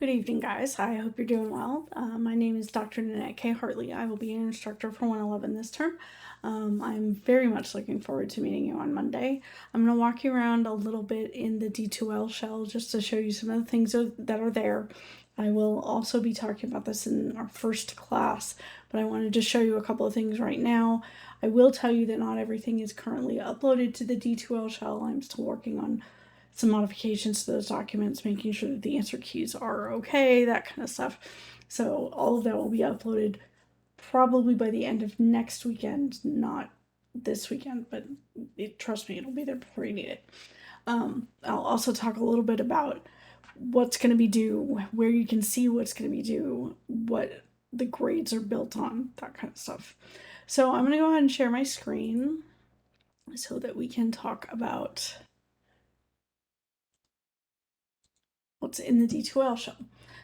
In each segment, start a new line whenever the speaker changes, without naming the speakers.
Good evening, guys. I hope you're doing well. My name is Dr. Nanette K. Hartley. I will be an instructor for 111 this term. I'm very much looking forward to meeting you on Monday. I'm going to walk you around a little bit in the D2L shell just to show you some of the things that are there. I will also be talking about this in our first class, but I wanted to show you a couple of things right now. I will tell you that not everything is currently uploaded to the D2L shell. I'm still working on some modifications to those documents, making sure that the answer keys are okay, that kind of stuff. So all of that will be uploaded probably by the end of next weekend, not this weekend, but trust me, it'll be there before you need it. I'll also talk a little bit about what's going to be due, where you can see what's going to be due, what the grades are built on, that kind of stuff. So I'm going to go ahead and share my screen so that we can talk about what's in the D2L shell.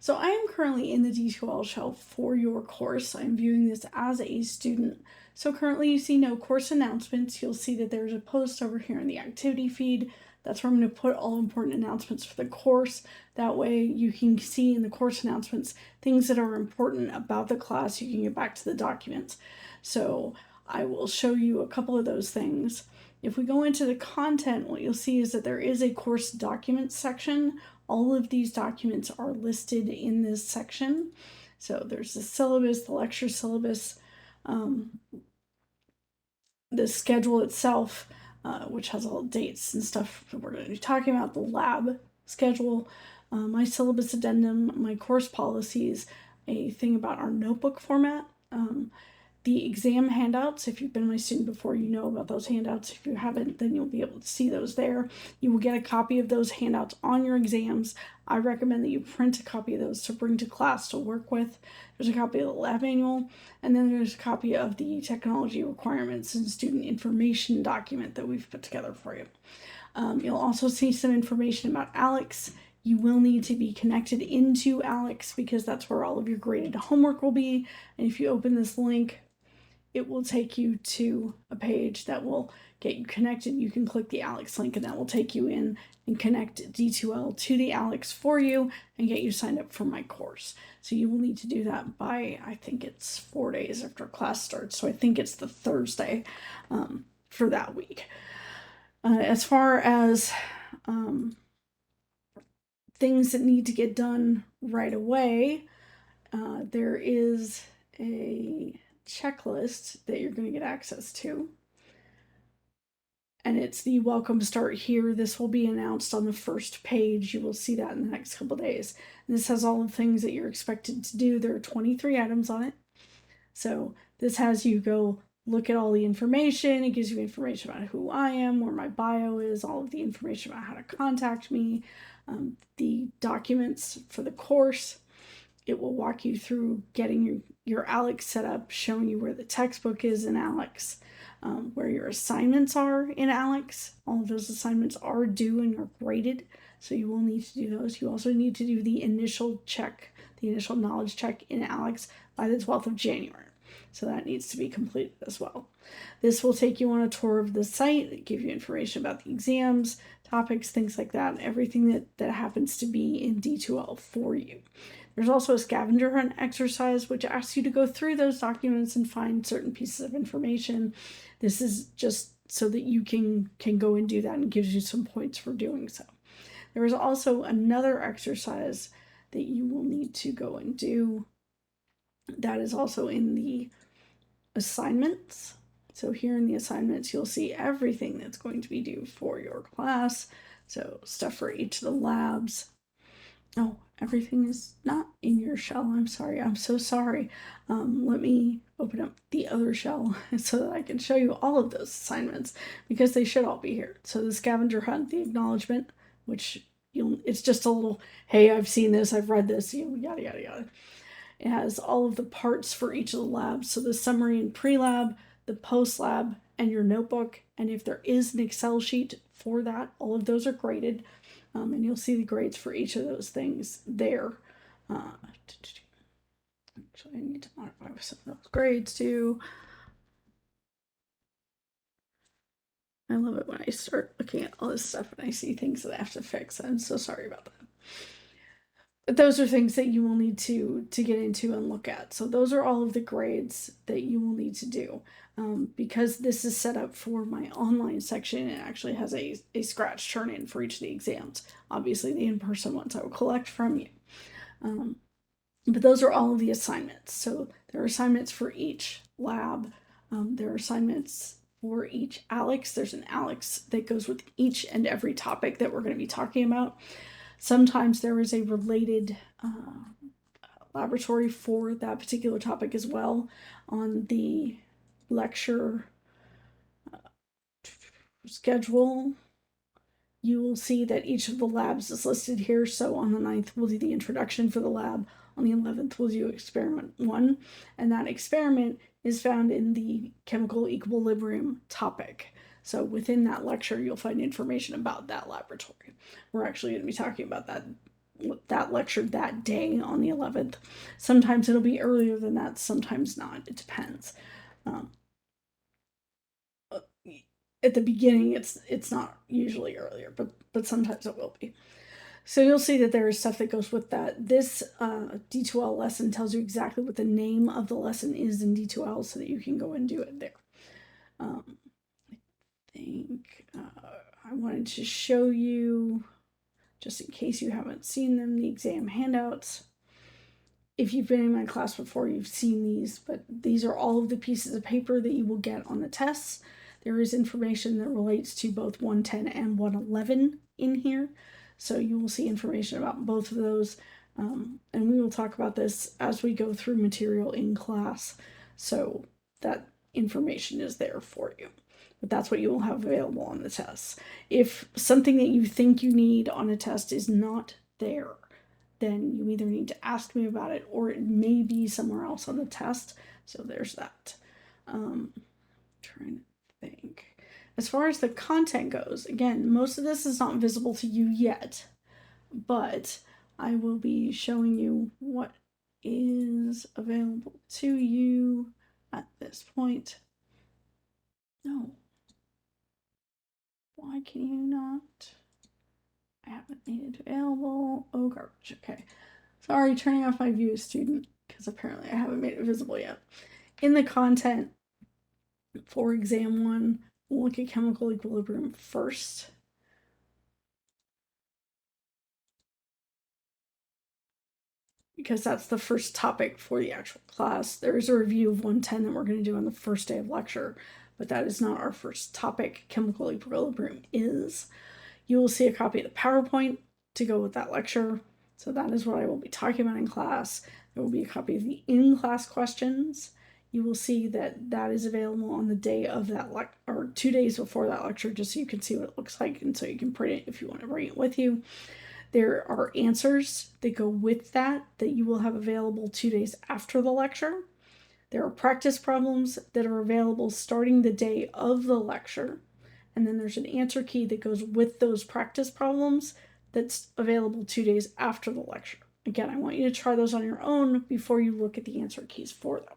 So I am currently in the D2L shell for your course. I'm viewing this as a student. So currently you see no course announcements. You'll see that there's a post over here in the activity feed. That's where I'm going to put all important announcements for the course. That way you can see in the course announcements things that are important about the class. You can get back to the documents. So I will show you a couple of those things. If we go into the content, what you'll see is that there is a course documents section. All of these documents are listed in this section. So there's the syllabus, the lecture syllabus, the schedule itself, which has all the dates and stuff that we're going to be talking about, the lab schedule, my syllabus addendum, my course policies, a thing about our notebook format, the exam handouts. If you've been my student before, you know about those handouts. If you haven't, then you'll be able to see those there. You will get a copy of those handouts on your exams. I recommend that you print a copy of those to bring to class to work with. There's a copy of the lab manual, and then there's a copy of the technology requirements and student information document that we've put together for you. You'll also see some information about ALEX. You will need to be connected into ALEX because that's where all of your graded homework will be. And if you open this link, it will take you to a page that will get you connected. You can click the ALEX link and that will take you in and connect D2L to the ALEX for you and get you signed up for my course. So you will need to do that by, I think it's 4 days after class starts. So I think it's the Thursday for that week. As far as things that need to get done right away, there is a checklist that you're going to get access to. And it's the welcome start here. This will be announced on the first page. You will see that in the next couple days. And this has all the things that you're expected to do. There are 23 items on it. So this has you go look at all the information. It gives you information about who I am, where my bio is, all of the information about how to contact me, the documents for the course. It will walk you through getting your ALEX set up, showing you where the textbook is in ALEX, where your assignments are in ALEX. All of those assignments are due and are graded, so you will need to do those. You also need to do the initial check, the initial knowledge check in ALEX by the 12th of January. So that needs to be completed as well. This will take you on a tour of the site, give you information about the exams, topics, things like that, everything that happens to be in D2L for you. There's also a scavenger hunt exercise, which asks you to go through those documents and find certain pieces of information. This is just so that you can go and do that and gives you some points for doing so. There is also another exercise that you will need to go and do. That is also in the assignments. So here in the assignments, you'll see everything that's going to be due for your class. So stuff for each of the labs. Oh, everything is not in your shell. I'm sorry. I'm so sorry. Let me open up the other shell so that I can show you all of those assignments because they should all be here. So the scavenger hunt, the acknowledgement, which it's just a little, hey, I've seen this, I've read this, yada, yada, yada. It has all of the parts for each of the labs. So the summary and pre-lab, the post-lab, and your notebook. And if there is an Excel sheet for that, all of those are graded. And you'll see the grades for each of those things there. Actually, I need to modify some of those grades too. I love it when I start looking at all this stuff and I see things that I have to fix. I'm so sorry about that. those are things that you will need to get into and look at. So those are all of the grades that you will need to do. Because this is set up for my online section, it actually has a scratch turn in for each of the exams. Obviously, the in-person ones I will collect from you. But those are all of the assignments. So there are assignments for each lab. There are assignments for each Alex. There's an Alex that goes with each and every topic that we're going to be talking about. Sometimes there is a related laboratory for that particular topic as well on the lecture schedule. You will see that each of the labs is listed here. So on the 9th, we'll do the introduction for the lab. On the 11th, we'll do experiment 1. And that experiment is found in the chemical equilibrium topic. So within that lecture, you'll find information about that laboratory. We're actually going to be talking about that lecture that day on the 11th. Sometimes it'll be earlier than that, sometimes not. It depends. At the beginning, it's not usually earlier, but sometimes it will be. So you'll see that there is stuff that goes with that. This D2L lesson tells you exactly what the name of the lesson is in D2L so that you can go and do it there. I think I wanted to show you, just in case you haven't seen them, the exam handouts. If you've been in my class before, you've seen these, but these are all of the pieces of paper that you will get on the tests. There is information that relates to both 110 and 111 in here. So you will see information about both of those. And we will talk about this as we go through material in class. So that information is there for you. But that's what you will have available on the tests. If something that you think you need on a test is not there, then you either need to ask me about it or it may be somewhere else on the test. So there's that. Trying to think. As far as the content goes, again, most of this is not visible to you yet, but I will be showing you what is available to you at this point. No. Why can you not? I haven't made it available. Oh, garbage. Okay. Sorry, turning off my view, student, because apparently I haven't made it visible yet. In the content for exam 1, we'll look at chemical equilibrium first. Because that's the first topic for the actual class. There is a review of 110 that we're going to do on the first day of lecture, but that is not our first topic. Chemical equilibrium is. You will see a copy of the PowerPoint to go with that lecture. So that is what I will be talking about in class. There will be a copy of the in-class questions. You will see that that is available on the day of that or 2 days before that lecture, just so you can see what it looks like and so you can print it if you want to bring it with you. There are answers that go with that you will have available 2 days after the lecture. There are practice problems that are available starting the day of the lecture. And then there's an answer key that goes with those practice problems that's available 2 days after the lecture. Again, I want you to try those on your own before you look at the answer keys for them.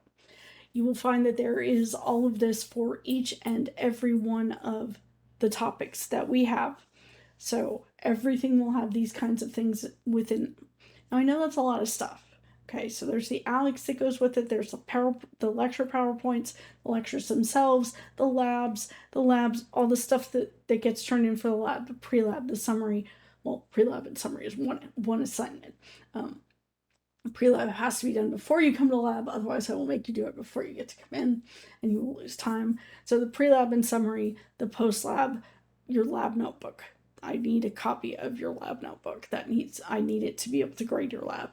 You will find that there is all of this for each and every one of the topics that we have. So everything will have these kinds of things within. Now I know that's a lot of stuff. Okay, so there's the Alex that goes with it. There's the lecture PowerPoints, the lectures themselves, the labs, all the stuff that gets turned in for the lab, the pre-lab, the summary. Well, pre-lab and summary is one assignment. Pre-lab has to be done before you come to lab, otherwise I will make you do it before you get to come in, and you will lose time. So the pre-lab and summary, the post-lab, your lab notebook. I need a copy of your lab notebook. I need it to be able to grade your lab.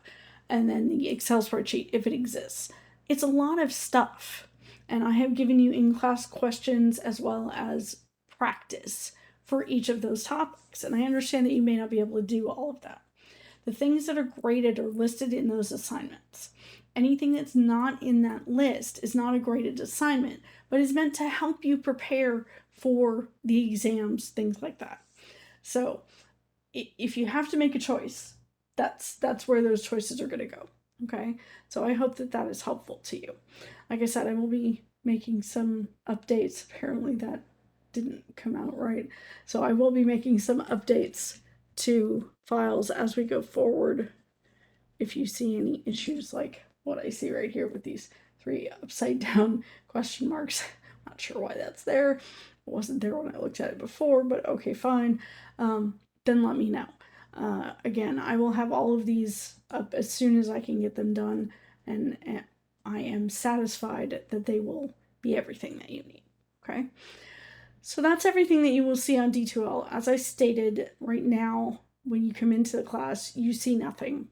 And then the Excel spreadsheet, if it exists. It's a lot of stuff. And I have given you in-class questions as well as practice for each of those topics. And I understand that you may not be able to do all of that. The things that are graded are listed in those assignments. Anything that's not in that list is not a graded assignment, but is meant to help you prepare for the exams, things like that. So if you have to make a choice, that's where those choices are going to go. Okay, so I hope that is helpful to you. Like I said, I will be making some updates. Apparently that didn't come out right. So I will be making some updates to files as we go forward if you see any issues like what I see right here with these 3 upside down question marks. Not sure why that's there. It wasn't there when I looked at it before, but okay, fine. Then let me know. Again, I will have all of these up as soon as I can get them done, and I am satisfied that they will be everything that you need. Okay? So that's everything that you will see on D2L. As I stated, right now, when you come into the class, you see nothing.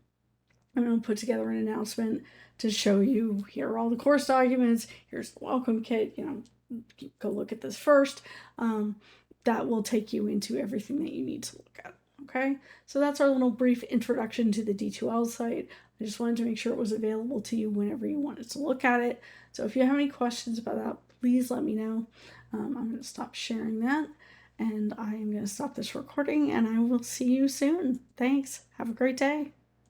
I'm going to put together an announcement to show you, here are all the course documents, here's the welcome kit, go look at this first. That will take you into everything that you need to look at. Okay, so that's our little brief introduction to the D2L site. I just wanted to make sure it was available to you whenever you wanted to look at it. So if you have any questions about that, please let me know. I'm going to stop sharing that, and I am going to stop this recording, and I will see you soon. Thanks. Have a great day.